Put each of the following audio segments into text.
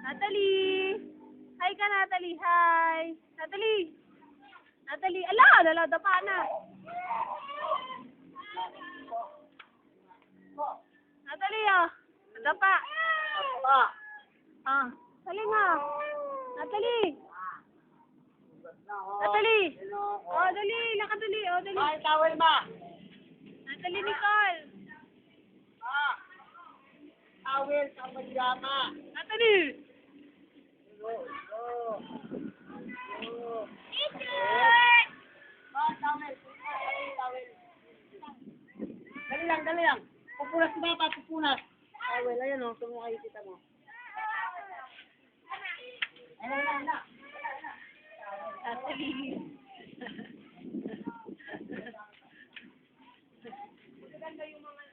Natalie! Hi ka, Natalie. Hi. Natalie! Natalie! Ala! Naladapa na. Natalie, oh. Nadapa. Ah. Dali nga. Natalie! Natalie! Oh, dali. Lakadali. Oh, dali. Ay, tawel ma! Natalie Nicole! Tawel sa pajama! Natalie! Tawel! Tawel! Dali lang! Pupunas si Papa, pupunas! Tawel, ayun o, sumukay kita mo. Ayun. Natalie! Maganda yung mga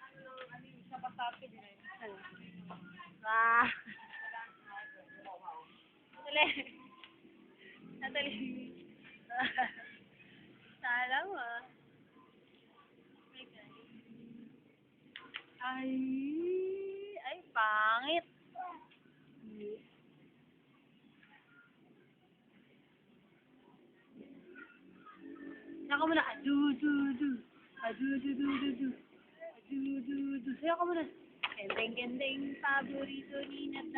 sa basate din eh. Ah! Natalie! Sala mo ah. Ay, pangit. Saka mo na, adu-du-du. Adu-du-du-du-du. Adu-du-du. Sayo ka muna. Kendeng-kendeng, paborito ni Natalie.